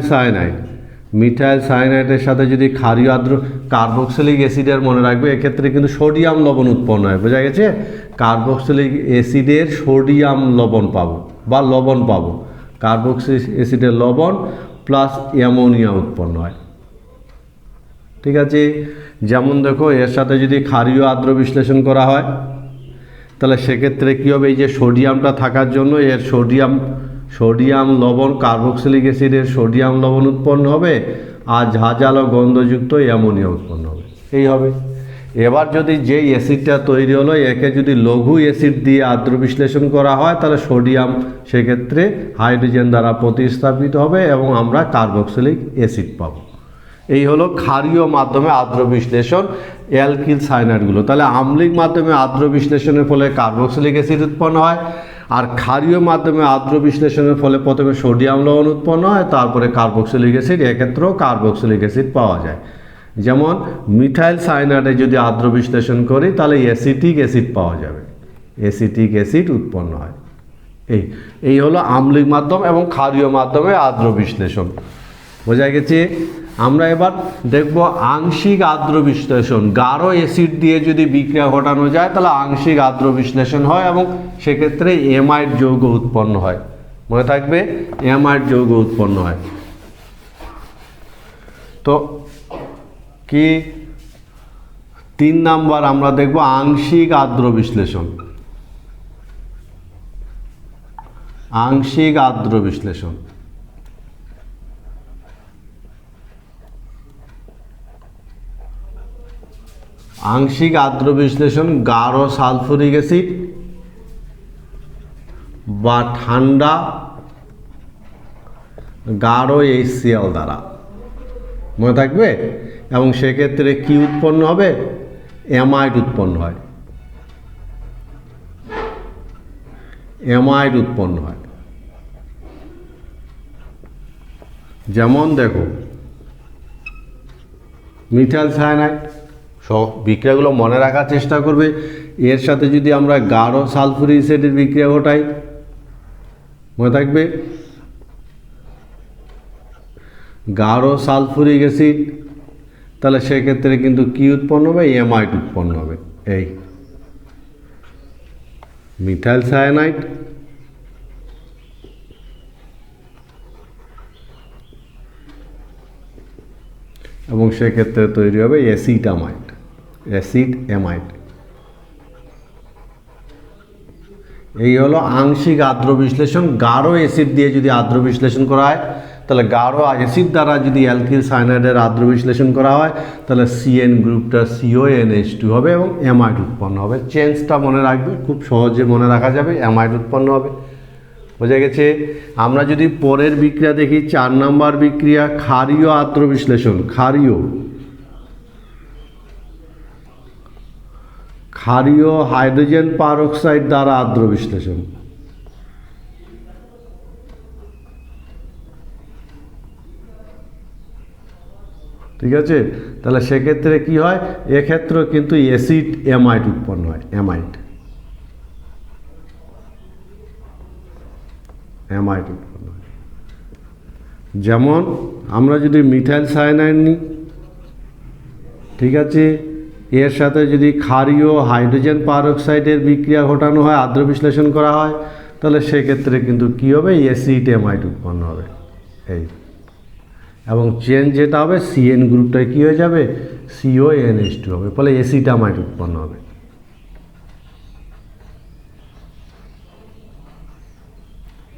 Speaker 1: সায়ানাইডের সাথে যদি ক্ষারীয় আদ্র কার্বক্সিলিক অ্যাসিডের, মনে রাখবে এক্ষেত্রে কিন্তু সোডিয়াম লবণ উৎপন্ন হয়, বোঝা গেছে? কার্বক্সিলিক অ্যাসিডের সোডিয়াম লবণ পাবো বা লবণ পাবো, কার্বক্সিলিক অ্যাসিডের লবণ প্লাস অ্যামোনিয়া উৎপন্ন হয়। ঠিক আছে? যেমন দেখো এর সাথে যদি ক্ষারীয় আদ্র বিশ্লেষণ করা হয় তাহলে সেক্ষেত্রে কী হবে, এই যে সোডিয়ামটা থাকার জন্য এর সোডিয়াম লবণ, কার্বক্সিলিক অ্যাসিডের সোডিয়াম লবণ উৎপন্ন হবে আর ঝাঁঝালো গন্ধযুক্ত অ্যামোনিয়া উৎপন্ন হবে। এই হবে। এবার যদি যেই অ্যাসিডটা তৈরি হলো একে যদি লঘু অ্যাসিড দিয়ে আদ্র বিশ্লেষণ করা হয় তাহলে সোডিয়াম সেক্ষেত্রে হাইড্রোজেন দ্বারা প্রতিস্থাপিত হবে এবং আমরা কার্বক্সিলিক অ্যাসিড পাবো। এই হলো ক্ষারীয় মাধ্যমে আদ্র বিশ্লেষণ অ্যালকিল সায়ানাইডগুলো। তাহলে আম্লিক মাধ্যমে আদ্র বিশ্লেষণের ফলে কার্বক্সিলিক অ্যাসিড উৎপন্ন হয়, আর ক্ষারীয় মাধ্যমে আদ্র বিশ্লেষণের ফলে প্রথমে সোডিয়াম লবণ উৎপন্ন হয়, তারপরে কার্বক্সিলিক অ্যাসিড, এক্ষেত্রেও কার্বক্সিলিক অ্যাসিড পাওয়া যায়। যেমন মিথাইল সায়ানাইডে যদি আদ্র বিশ্লেষণ করি তাহলে অ্যাসিটিক অ্যাসিড পাওয়া যাবে, অ্যাসিটিক অ্যাসিড উৎপন্ন হয়। এই হলো আম্লিক মাধ্যম এবং ক্ষারীয় মাধ্যমে আদ্র বিশ্লেষণ, বোঝা গেছে? আমরা এবার দেখব আংশিক আদ্র বিশ্লেষণ। গাঢ় অ্যাসিড দিয়ে যদি বিক্রিয়া ঘটানো যায় তাহলে আংশিক আদ্র বিশ্লেষণ হয় এবং সেক্ষেত্রে অ্যামাইড যৌগ উৎপন্ন হয়। মনে থাকবে, অ্যামাইড যৌগ উৎপন্ন হয়। তো কি 3 নাম্বার আমরা দেখব আংশিক আদ্র বিশ্লেষণ। আংশিক আদ্র বিশ্লেষণ আংশিক আদ্র বিশ্লেষণ গাঢ় সালফুরিক অ্যাসিড বা ঠান্ডা গাঢ় HCl দ্বারা, মনে থাকবে? এবং সেক্ষেত্রে কি উৎপন্ন হবে? অ্যামাইড উৎপন্ন হয়, অ্যামাইড উৎপন্ন হয়। যেমন দেখো মিথাইল সায়ানাইড, সব বিক্রিয়াগুলো মনে রাখার চেষ্টা করবে। এর সাথে যদি আমরা গাঢ় সালফুরিক অ্যাসিডের বিক্রিয়া ঘটাই, মনে থাকবে গাঢ় সালফুরিক অ্যাসিড, তাহলে সেক্ষেত্রে কিন্তু কি উৎপন্ন হবে? অ্যামাইড উৎপন্ন হবে। এই মিথাইল সায়ানাইড এবং সেক্ষেত্রে তৈরি হবে অ্যাসিড অ্যামাইড। এই হলো আংশিক আদ্র বিশ্লেষণ। গাঢ় অ্যাসিড দিয়ে যদি আদ্র বিশ্লেষণ করা হয় তাহলে গাঢ় অ্যাসিড দ্বারা যদি অ্যালকিল সায়ানাইডের আদ্র বিশ্লেষণ করা হয় তাহলে CN গ্রুপটা CONH2 হবে এবং অ্যামাইড উৎপন্ন হবে। চেঞ্জটা মনে রাখবে, খুব সহজে মনে রাখা যাবে, অ্যামাইড উৎপন্ন হবে, বোঝা গেছে? আমরা যদি পরের বিক্রিয়া দেখি 4 নাম্বার বিক্রিয়া ক্ষারীয় আদ্র বিশ্লেষণ। ক্ষারীয় হাইড্রোজেন পারঅক্সাইড দ্বারা আদ্র বিশ্লেষণ। ঠিক আছে? তাহলে সেক্ষেত্রে কি হয়? এক্ষেত্রেও কিন্তু অ্যাসিড অ্যামাইড উৎপন্ন হয়, অ্যামাইড উৎপন্ন হয়। যেমন আমরা যদি মিথাইল সায়ানাইড নিই, ঠিক আছে, এর সাথে যদি ক্ষারীয় হাইড্রোজেন পারঅক্সাইডের বিক্রিয়া ঘটানো হয়, আদ্র বিশ্লেষণ করা হয়, তাহলে সেক্ষেত্রে কিন্তু কী হবে, অ্যাসিটেমাইড উৎপন্ন হবে। এই এবং চেন যেটা হবে সিএন গ্রুপটায় কী হয়ে যাবে, CONH2 হবে, ফলে অ্যাসিটামাইড উৎপন্ন হবে।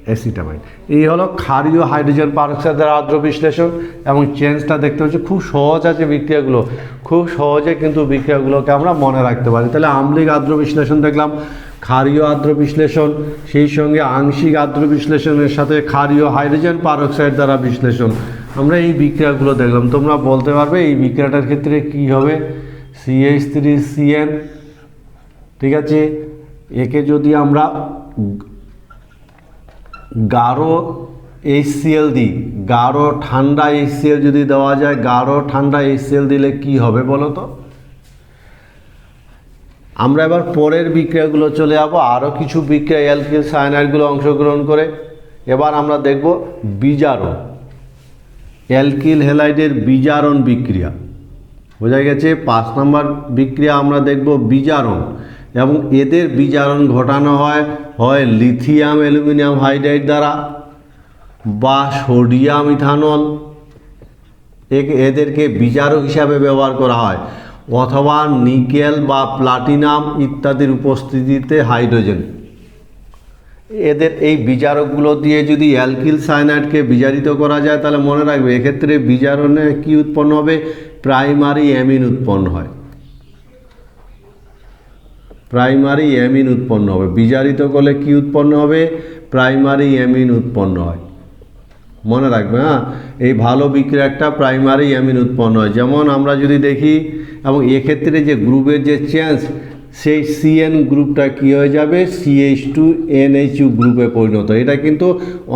Speaker 1: অ্যাসিটামাইড এই হলো ক্ষারীয় হাইড্রোজেন পারঅক্সাইড দ্বারা আদ্র বিশ্লেষণ। এবং চেঞ্জটা দেখতে হচ্ছে খুব সহজ আছে বিক্রিয়াগুলো, খুব সহজে কিন্তু বিক্রিয়াগুলোকে আমরা মনে রাখতে পারি। তাহলে আম্লিক আদ্র বিশ্লেষণ দেখলাম, ক্ষারীয় আদ্র বিশ্লেষণ, সেই সঙ্গে আংশিক আদ্র বিশ্লেষণের সাথে ক্ষারীয় হাইড্রোজেন পারঅক্সাইড দ্বারা বিশ্লেষণ, আমরা এই বিক্রিয়াগুলো দেখলাম। তোমরা বলতে পারবে এই বিক্রিয়াটার ক্ষেত্রে কি হবে, CH3CN, ঠিক আছে, একে যদি আমরা গাঢ় HCl দিই, গাঢ় ঠান্ডা HCl যদি দেওয়া যায়, গাঢ় ঠান্ডা HCl দিলে কি হবে বলো তো। আমরা এবার পরের বিক্রিয়াগুলো চলে যাবো, আরও কিছু বিক্রিয়া অ্যালকিল সায়ানাইডগুলো অংশগ্রহণ করে। এবার আমরা দেখব বিজারণ, অ্যালকিল হ্যালাইডের বিজারণ বিক্রিয়া, বোঝা গেছে। 5 নম্বর বিক্রিয়া আমরা দেখব বিজারণ, এবং এদের বিজারণ ঘটানো হয় লিথিয়াম অ্যালুমিনিয়াম হাইড্রাইড দ্বারা বা সোডিয়াম ইথানল, এদেরকে বিজারক হিসাবে ব্যবহার করা হয়, অথবা নিকেল বা প্লাটিনাম ইত্যাদির উপস্থিতিতে হাইড্রোজেন। এদের এই বিজারকগুলো দিয়ে যদি অ্যালকিল সায়ানাইডকে বিজারিত করা যায়, তাহলে মনে রাখবে এক্ষেত্রে বিজারণে কি উৎপন্ন হবে, প্রাইমারি অ্যামিন উৎপন্ন হয়, প্রাইমারি অ্যামিন উৎপন্ন হবে। বিজারিত করলে কি উৎপন্ন হবে, প্রাইমারি অ্যামিন উৎপন্ন হয়, মনে রাখবে। হ্যাঁ, এই ভালো বিক্রিয়া একটা প্রাইমারি অ্যামিন উৎপন্ন হয়। যেমন আমরা যদি দেখি, এবং এক্ষেত্রে যে গ্রুপের যে চেঞ্জ, সেই CN গ্রুপটা কী হয়ে যাবে, CH2NH2 গ্রুপে পরিণত। এটা কিন্তু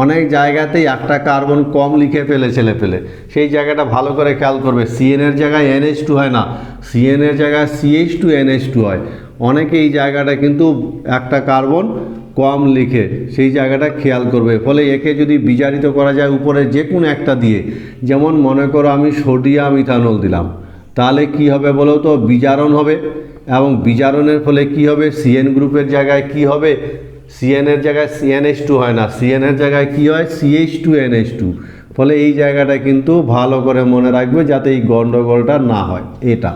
Speaker 1: অনেক জায়গাতেই একটা কার্বন কম লিখে ফেলে ছেলেপেলে, সেই জায়গাটা ভালো করে খেয়াল করবে। CN এর জায়গায় NH2 হয় না, CN এর জায়গায় CH2NH2 হয়। অনেকে এই জায়গাটা কিন্তু একটা কার্বন কম লিখে, সেই জায়গাটা খেয়াল করবে। ফলে একে যদি বিজারিত করা যায় উপরে যে কোনো একটা দিয়ে, যেমন মনে করো আমি সোডিয়াম ইথানল দিলাম, তাহলে কি হবে বলো তো, বিজারণ হবে। এবং বিজারণের ফলে কি হবে, CN গ্রুপের জায়গায় কি হবে, CN এর জায়গায় CNH2 হয় না, CN এর জায়গায় কি হয়, CH2NH2। ফলে এই জায়গাটা কিন্তু ভালো করে মনে রাখবে যাতে এই গণ্ডগোলটা না হয়। এটা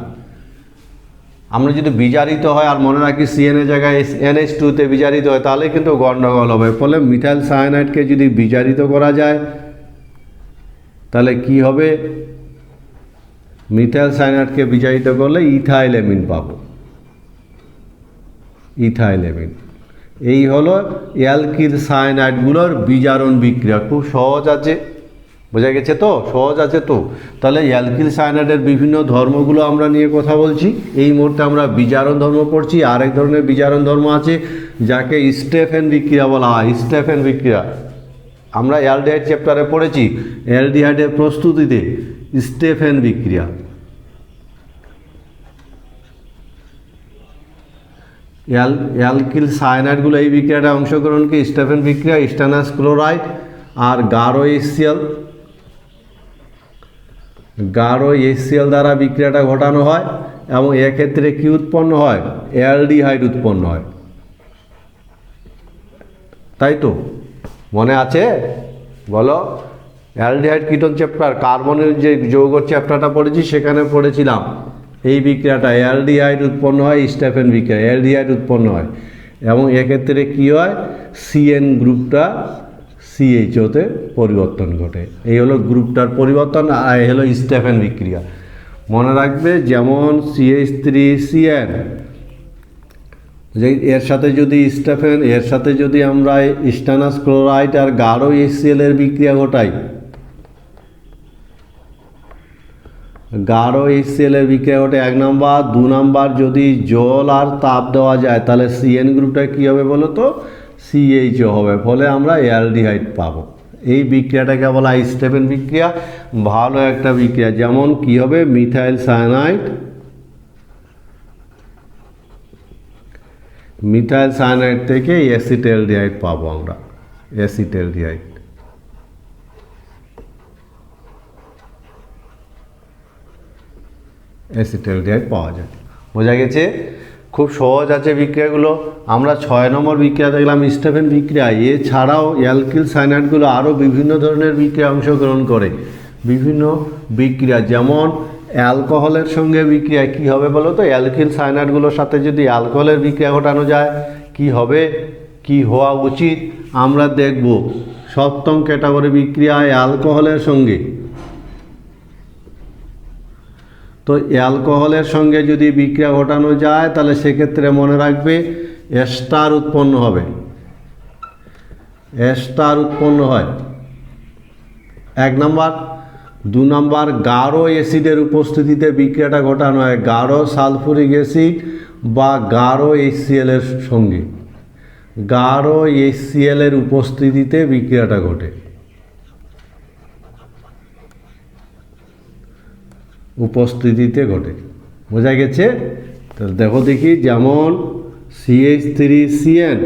Speaker 1: আমরা যদি বিজারিত হয় আর মনে রাখি CN এর জায়গায় NH2-তে বিজারিত হয়, তাহলে কিন্তু গণ্ডগোল হবে। ফলে মিথাইল সায়ানাইডকে যদি বিজারিত করা যায়, তাহলে কি হবে, মিথাইল সায়ানাইডকে বিজারিত করলে ইথাইল অ্যামিন পাবো, ইথাইল অ্যামিন। এই হলো অ্যালকিল সায়ানাইডগুলোর বিজারণ বিক্রিয়া, খুব সহজ আছে, বোঝা গেছে তো, সহজ আছে তো। তাহলে অ্যালকিল সায়ানাইডের বিভিন্ন ধর্মগুলো আমরা নিয়ে কথা বলছি। এই মুহূর্তে আমরা বিজারণ ধর্ম পড়ছি। আরেক ধরনের বিজারণ ধর্ম আছে যাকে স্টেফেন বিক্রিয়া বলা হয়। স্টেফেন বিক্রিয়া আমরা অ্যালডিহাইড চ্যাপ্টারে পড়েছি, অ্যালডিহাইডের প্রস্তুতিতে স্টেফেন বিক্রিয়া। অ্যালকিল সায়ানাইডগুলো এই বিক্রিয়াটা অংশগ্রহণকে স্টেফেন বিক্রিয়া, স্ট্যানাস ক্লোরাইড আর গাঢ় HCl, গাঢ় HCl দ্বারা বিক্রিয়াটা ঘটানো হয়। এবং এক্ষেত্রে কি উৎপন্ন হয়, অ্যালডিহাইড উৎপন্ন হয়, তাই তো, মনে আছে বলো। অ্যালডিহাইড কিটোন চ্যাপ্টার, কার্বনের যে যৌগ চ্যাপ্টারটা পড়েছি সেখানে পড়েছিলাম এই বিক্রিয়াটা, অ্যালডিহাইড উৎপন্ন হয়, স্টেফেন বিক্রিয়া, অ্যালডিহাইড উৎপন্ন হয়। এবং এক্ষেত্রে কী হয়, CN গ্রুপটা CHO-তে পরিবর্তন ঘটে। এই হলো গ্রুপটার পরিবর্তন, আর এই হলো স্টেফেন বিক্রিয়া, মনে রাখবে। যেমন CH3CN, যে এর সাথে যদি স্টেফেন, এর সাথে যদি আমরা স্ট্যানাস ক্লোরাইড আর গাঢ় HCl এর বিক্রিয়া ঘটাই, গাঢ় HCl এর বিক্রিয়া ঘটে 1 নম্বর। 2 নম্বর যদি জল আর তাপ দেওয়া যায়, তাহলে CN গ্রুপটা কী হবে বলো তো, CHO হবে। ফলে আমরা অ্যালডিহাইড পাবো। এই বিক্রিয়াটাকে বলা হয় স্টেফেন বিক্রিয়া, ভালো একটা বিক্রিয়া। যেমন কি হবে, মিথাইল সায়ানাইড, মিথাইল সায়ানাইড থেকে অ্যাসিটালডিহাইড পাবো আমরা, অ্যাসিটালডিহাইড। অ্যাসিটালডিহাইড পাওয়া যায়। বোঝা গেছে? খুব সহজ আছে বিক্রিয়াগুলো। আমরা 6 নম্বর বিক্রিয়া দেখলাম স্টেফেন বিক্রিয়া। এছাড়াও অ্যালকিল সায়ানাইডগুলো আরও বিভিন্ন ধরনের বিক্রিয়া অংশগ্রহণ করে। বিভিন্ন বিক্রিয়া যেমন অ্যালকোহলের সঙ্গে বিক্রিয়া কী হবে বলো তো? অ্যালকিল সায়ানাইডগুলোর সাথে যদি অ্যালকোহলের বিক্রিয়া ঘটানো যায় কি হবে, কি হওয়া উচিত আমরা দেখব। 7ম ক্যাটাগরি বিক্রিয়া অ্যালকোহলের সঙ্গে। তো অ্যালকোহলের সঙ্গে যদি বিক্রিয়া ঘটানো যায় তাহলে সেক্ষেত্রে মনে রাখবে এস্টার উৎপন্ন হবে। এস্টার উৎপন্ন হয় 1 নম্বর। 2 নম্বর, গাঢ় অ্যাসিডের উপস্থিতিতে বিক্রিয়াটা ঘটানো হয় গাঢ় সালফুরিক অ্যাসিড বা গাঢ় HCl এর সঙ্গে। গাঢ় HCl এর উপস্থিতিতে বিক্রিয়াটা ঘটে। উপস্থিতিতে ঘটে। বোঝা গেছে? তাহলে দেখো দেখি, যেমন CH3CN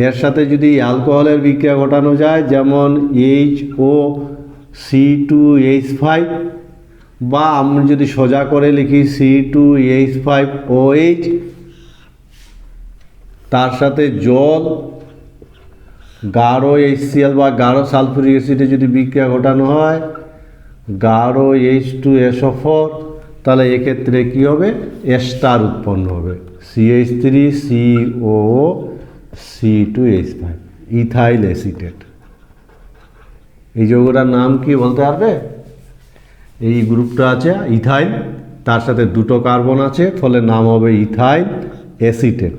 Speaker 1: এর সাথে যদি অ্যালকোহলের বিক্রিয়া ঘটানো যায়, যেমন HOC2H5, বা আমরা যদি সোজা করে লিখি C2H5OH, তার সাথে জল গাঢ় HCl বা গাঢ় সালফুরিক অ্যাসিডে যদি বিক্রিয়া ঘটানো হয় গাঢ় H2SO4, তাহলে এক্ষেত্রে কী হবে? এস্টার উৎপন্ন হবে CH3COOC2H5, ইথাইল অ্যাসিটেট। এই যৌগটার নাম কি বলতে পারবে? এই গ্রুপটা আছে ইথাইল, তার সাথে 2টো কার্বন আছে, ফলে নাম হবে ইথাইল অ্যাসিটেট।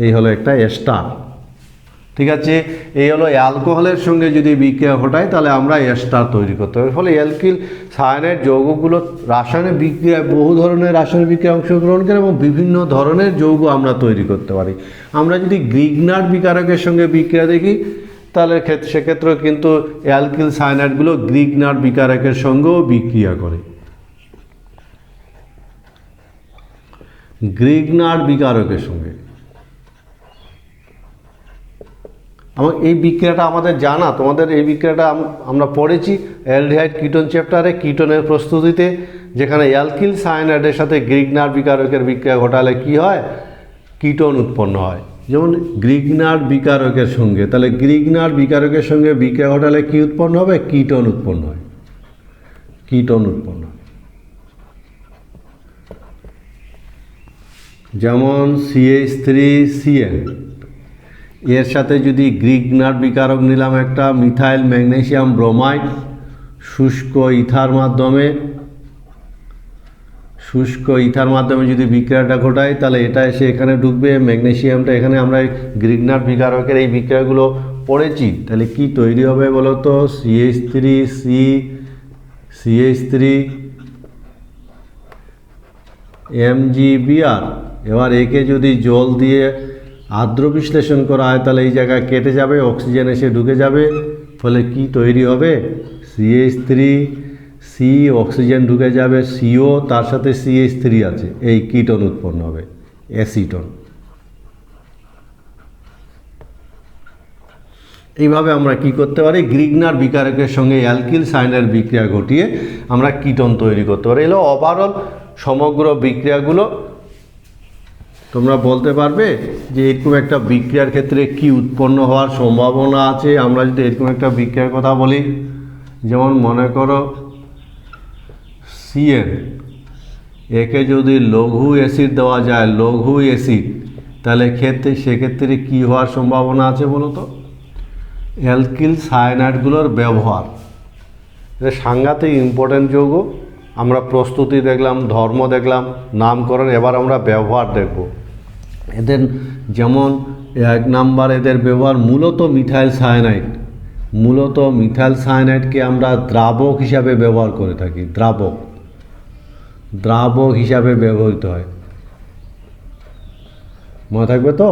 Speaker 1: এই হলো একটা এস্টার। ঠিক আছে? এই হলো অ্যালকোহলের সঙ্গে যদি বিক্রিয়া ঘটায় তাহলে আমরা এস্টার তৈরি করতে হবে। ফলে অ্যালকিল সায়ানাইড যৌগগুলো রাসায়নিক বিক্রিয়ায় বহু ধরনের রাসায়নিক বিক্রিয়া অংশগ্রহণ করে এবং বিভিন্ন ধরনের যৌগ আমরা তৈরি করতে পারি। আমরা যদি গ্রিগনার বিকারকের সঙ্গে বিক্রিয়া দেখি তাহলে সেক্ষেত্রেও কিন্তু অ্যালকিল সায়ানাইডগুলো গ্রিগনার বিকারকের সঙ্গেও বিক্রিয়া করে। গ্রিগনার বিকারকের সঙ্গে আমার এই বিক্রিয়াটা আমাদের জানা, তোমাদের এই বিক্রিয়াটা আমরা পড়েছি অ্যালডিহাইড কিটোন চ্যাপ্টারে, কিটোনের প্রস্তুতিতে, যেখানে অ্যালকিল সায়ানাইডের সাথে গ্রিগনার বিকারকের বিক্রিয়া ঘটালে কি হয়? কিটোন উৎপন্ন হয়। যেমন গ্রিগনার বিকারকের সঙ্গে, তাহলে গ্রিগনার বিকারকের সঙ্গে বিক্রিয়া ঘটালে কি উৎপন্ন হবে? কিটোন উৎপন্ন হয়। কিটোন উৎপন্ন হয়। যেমন CH3CN এর সাথে যদি গ্রিগনার বিকারক নিলাম একটা মিথাইল ম্যাগনেসিয়াম ব্রোমাইড শুষ্ক ইথার মাধ্যমে যদি বিক্রিয়াটা ঘটাই তাহলে এটা এসে এখানে ঢুকবে, ম্যাগনেসিয়ামটা এখানে। আমরা গ্রিগনার বিকারকের এই বিক্রিয়াগুলো পড়েছি। তাহলে কি তৈরি হবে বলো তো? CH3MgBr। এবার একে যদি জল দিয়ে আর্দ্র বিশ্লেষণ করা হয় তাহলে এই জায়গায় কেটে যাবে, অক্সিজেন এসে ঢুকে যাবে, ফলে কি তৈরি হবে? CH3C, অক্সিজেন ঢুকে যাবে, CO, তার সাথে CH3 আছে, এই কিটোন উৎপন্ন হবে, অ্যাসিটন। এইভাবে আমরা কি করতে পারি? গ্রিগনার বিকারকের সঙ্গে অ্যালকিল সায়ানাইড বিক্রিয়া ঘটিয়ে আমরা কিটোন তৈরি করতে পারি। এগুলো ওভারঅল সমগ্র বিক্রিয়াগুলো। তোমরা বলতে পারবে যে এরকম একটা বিক্রিয়ার ক্ষেত্রে কি উৎপন্ন হওয়ার সম্ভাবনা আছে? আমরা যদি এরকম একটা বিক্রিয়ার কথা বলি, যেমন মনে করো CN, একে যদি লঘু অ্যাসিড দেওয়া যায়, লঘু অ্যাসিড, তাহলে সেক্ষেত্রে কি হওয়ার সম্ভাবনা আছে বলো তো? অ্যালকিল সায়ানাইডগুলোর ব্যবহার, এটা সাংঘাতিক ইম্পর্ট্যান্ট যৌগ। আমরা প্রস্তুতি দেখলাম, ধর্ম দেখলাম, নামকরণ, এবার আমরা ব্যবহার দেখব এদের। যেমন 1 নাম্বার, এদের ব্যবহার মূলত মিথাইল সায়ানাইড। মূলত মিথাইল সায়ানাইডকে আমরা দ্রাবক হিসাবে ব্যবহার করে থাকি। দ্রাবক হিসাবে ব্যবহৃত হয়, মনে থাকবে তো?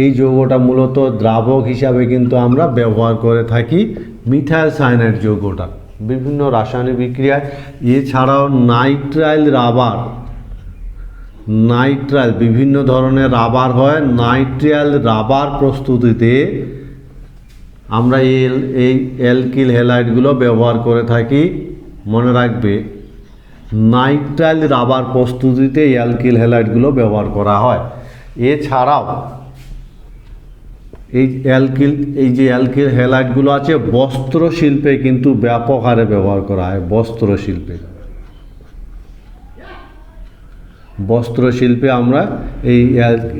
Speaker 1: এই যৌগটা মূলত দ্রাবক হিসাবে কিন্তু আমরা ব্যবহার করে থাকি, মিথাইল সায়ানাইড যৌগটা বিভিন্ন রাসায়নিক বিক্রিয়ায়। এছাড়াও নাইট্রাইল রাবার, বিভিন্ন ধরনের রাবার হয়। নাইট্রাইল রাবার প্রস্তুতিতে আমরা এই অ্যালকিল হ্যালাইডগুলো ব্যবহার করে থাকি। মনে রাখবে নাইট্রাইল রাবার প্রস্তুতিতে অ্যালকিল হ্যালাইডগুলো ব্যবহার করা হয়। এছাড়াও এই যে অ্যালকিল হ্যালাইডগুলো আছে বস্ত্র শিল্পে কিন্তু ব্যাপক হারে ব্যবহার করা হয়। বস্ত্র শিল্পে আমরা এই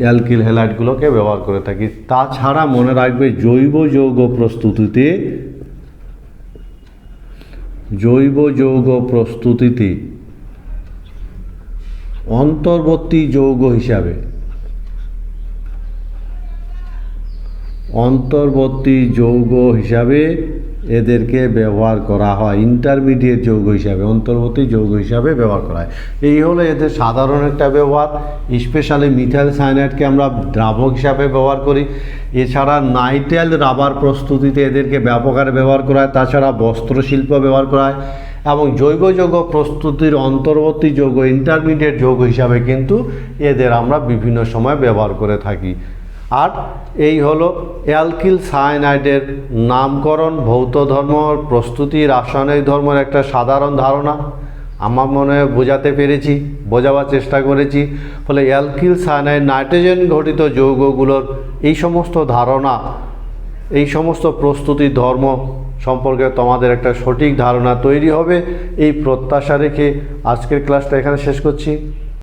Speaker 1: অ্যালকিল হ্যালাইডগুলোকে ব্যবহার করে থাকি। তাছাড়া মনে রাখবে জৈব যৌগ প্রস্তুতিতে অন্তর্বর্তী যৌগ হিসাবে এদেরকে ব্যবহার করা হয়। ইন্টারমিডিয়েট যৌগ হিসাবে, অন্তর্বর্তী যৌগ হিসাবে ব্যবহার করা হয়। এই হলো এদের সাধারণ একটা ব্যবহার। স্পেশালি মিথাইল সায়ানাইডকে আমরা দ্রাবক হিসাবে ব্যবহার করি। এছাড়া নাইট্রাইল রাবার প্রস্তুতিতে এদেরকে ব্যাপক হারে ব্যবহার করা হয়। তাছাড়া বস্ত্রশিল্প ব্যবহার করা হয় এবং জৈব যৌগ প্রস্তুতির অন্তর্বর্তী যৌগ, ইন্টারমিডিয়েট যৌগ হিসাবে কিন্তু এদের আমরা বিভিন্ন সময় ব্যবহার করে থাকি। আর এই হলো অ্যালকিল সায়ানাইডের নামকরণ, ভৌত ধর্ম, প্রস্তুতি, রাসায়নিক ধর্মের একটা সাধারণ ধারণা আমার মনে হয় বোঝাবার চেষ্টা করেছি। ফলে অ্যালকিল সায়ানাইড নাইট্রোজেন ঘটিত যৌগগুলোর এই সমস্ত ধারণা, এই সমস্ত প্রস্তুতি ধর্ম সম্পর্কে তোমাদের একটা সঠিক ধারণা তৈরি হবে, এই প্রত্যাশা রেখে আজকের ক্লাসটা এখানে শেষ করছি।